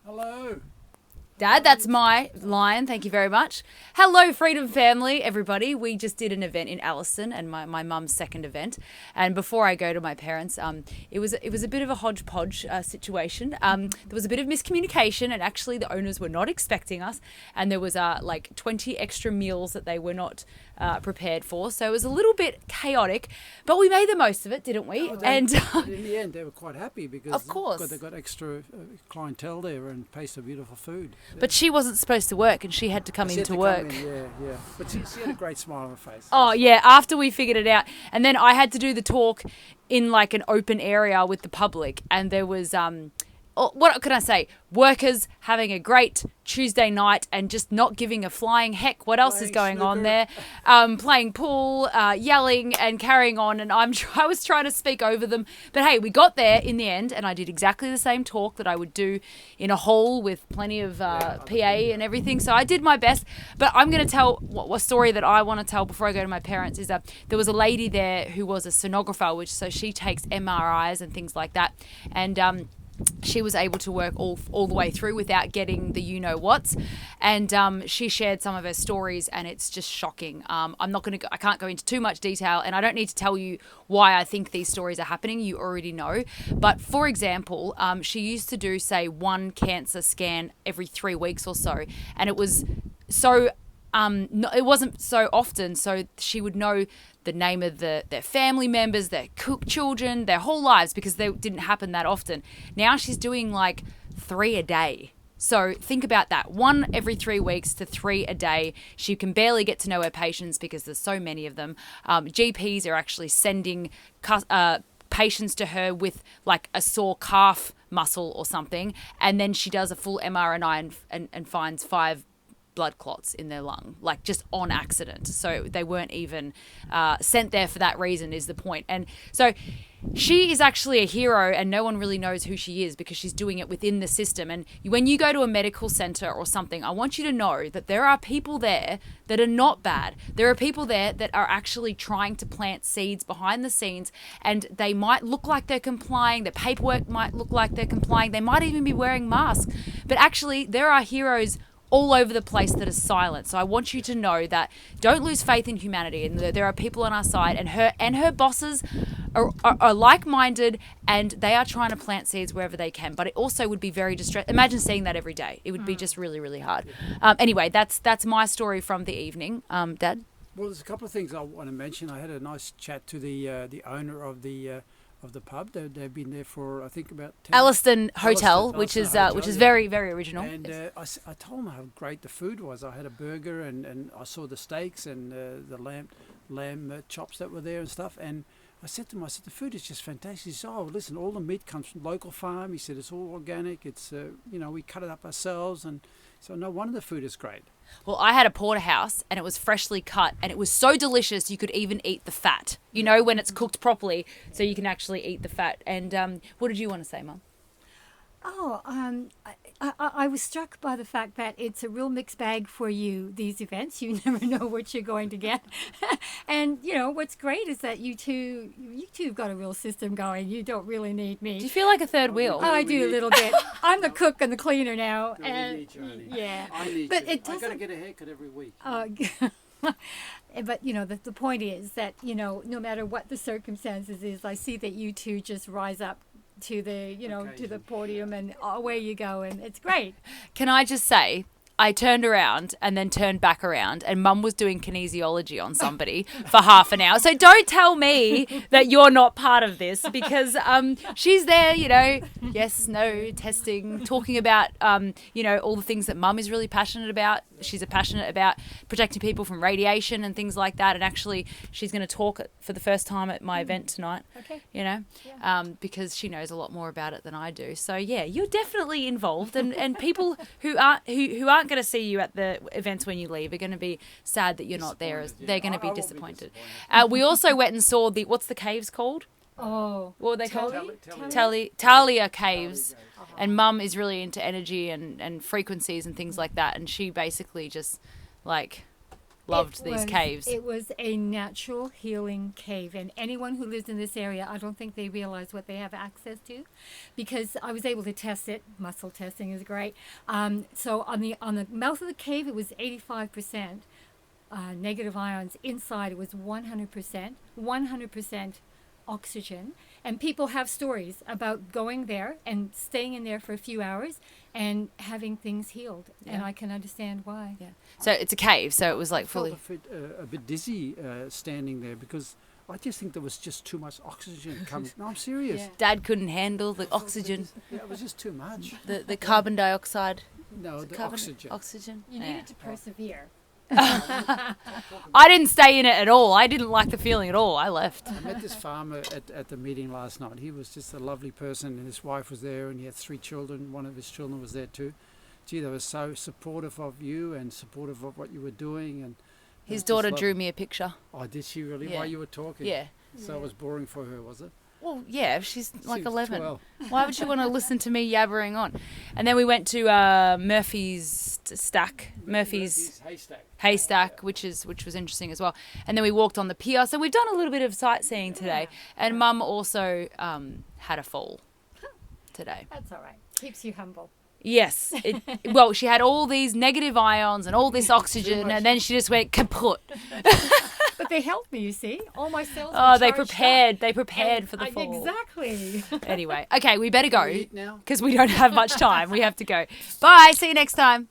Hello. Dad, that's my line. Thank you very much. Hello, Freedom Family, everybody. We just did an event in Elliston, and my mum's second event. And before I go to my parents, it was a bit of a hodgepodge situation. There was a bit of miscommunication, and actually the owners were not expecting us, and there was like 20 extra meals that they were not prepared for. So it was a little bit chaotic, but we made the most of it, didn't we? In the end, they were quite happy because of course they got extra clientele there and paid some beautiful food. But she wasn't supposed to work, and she had to come in to work. Yeah. But she had a great smile on her face. Oh, yeah, after we figured it out. And then I had to do the talk in like an open area with the public, and there was what can I say? Workers having a great Tuesday night and just not giving a flying heck what else is going on there. Playing pool, yelling and carrying on. And I was trying to speak over them. But hey, we got there in the end, and I did exactly the same talk that I would do in a hall with plenty of PA and everything. So I did my best. But I'm going to tell a story that I want to tell before I go to my parents is that there was a lady there who was a sonographer, so she takes MRIs and things like that. And she was able to work all the way through without getting the you-know-whats. And she shared some of her stories, and it's just shocking. I can't go into too much detail, and I don't need to tell you why I think these stories are happening. You already know. But for example, she used to do, say, one cancer scan every 3 weeks or so, and it was so... it wasn't so often, so she would know the name of their family members, their children, their whole lives, because they didn't happen that often. Now she's doing like 3 a day. So think about that. 1 every 3 weeks to 3 a day. She can barely get to know her patients because there's so many of them. GPs are actually sending patients to her with like a sore calf muscle or something, and then she does a full MRI and finds 5 blood clots in their lung, like just on accident. So they weren't even sent there for that reason, is the point. And so she is actually a hero, and no one really knows who she is because she's doing it within the system. And when you go to a medical center or something, I want you to know that there are people there that are not bad. There are people there that are actually trying to plant seeds behind the scenes, and they might look like they're complying. Their paperwork might look like they're complying. They might even be wearing masks. But actually, there are heroes all over the place that are silent. So I want you to know that don't lose faith in humanity, and there are people on our side, and her bosses are like-minded, and they are trying to plant seeds wherever they can. But it also would be very distressing. Imagine seeing that every day. It would be just really, really hard. Anyway, that's my story from the evening. Dad? Well, there's a couple of things I want to mention. I had a nice chat to the owner of the pub. They've been there for, I think, about 10 Elliston Hotel, which is very, very original. And I told them how great the food was. I had a burger, and I saw the steaks and the lamb chops that were there and stuff. And I said to him, the food is just fantastic. He said, oh, listen, all the meat comes from local farm. He said, it's all organic. It's, we cut it up ourselves. And so no wonder the food is great. Well, I had a porterhouse, and it was freshly cut, and it was so delicious you could even eat the fat, when it's cooked properly, so you can actually eat the fat. And what did you want to say, Mum? Oh, I was struck by the fact that it's a real mixed bag for you, these events. You never know what you're going to get. And, what's great is that you two have got a real system going. You don't really need me. Do you feel like a third wheel? I do a little bit. I'm the cook and the cleaner now. No, and we need you, Annie. Yeah. I need but you. It doesn't... I got to get a haircut every week. But, the point is that, no matter what the circumstances is, I see that you two just rise up to the, to the podium, and away you go, and it's great. Can I just say, I turned around and then turned back around, and Mum was doing kinesiology on somebody for half an hour. So don't tell me that you're not part of this, because she's there, yes, no, testing, talking about, all the things that Mum is really passionate about. She's passionate about protecting people from radiation and things like that. And actually, she's going to talk for the first time at my event tonight. Okay. Because she knows a lot more about it than I do. So yeah, you're definitely involved, and people who aren't going to see you at the events when you leave are going to be sad that you're not there. They're going to be disappointed. We also went and saw what's the caves called? Oh, what were they called? Talia. Talia Caves. And Mum is really into energy and frequencies and things like that. And she basically just loved these caves. It was a natural healing cave, and anyone who lives in this area, I don't think they realize what they have access to, because I was able to test it. Muscle testing is great. So on the mouth of the cave, it was 85% negative ions. Inside, it was 100% oxygen. And people have stories about going there and staying in there for a few hours and having things healed. And I can understand why. Yeah. So it's a cave, so it was like fully... I felt a bit dizzy standing there because I just think there was just too much oxygen coming. No, I'm serious. Yeah. Dad couldn't handle the oxygen, Yeah, it was just too much. the carbon dioxide. No, the oxygen. Oxygen. You needed to persevere. I didn't stay in it at all. I didn't like the feeling at all. I left. I met this farmer at the meeting last night. He was just a lovely person, and his wife was there, and he had 3 children. One of his children was there too. Gee, they were so supportive of you and supportive of what you were doing. And His daughter drew me a picture. Oh, did she really? Yeah. While you were talking? Yeah. So it was boring for her, was it? Well, yeah, she's like She's 11. 12. Why would she want to listen to me yabbering on? And then we went to Murphy's haystack, which was interesting as well. And then we walked on the pier. So we've done a little bit of sightseeing today. And Mum also had a fall today. That's all right. Keeps you humble. Yes. Well, she had all these negative ions and all this oxygen, and then she just went kaput. But they helped me, you see. All my cells were Oh, they charged prepared. up. They prepared for the And fall. Exactly. Anyway, okay, we better We go eat now? because we don't have much time. We have to go. Bye. See you next time.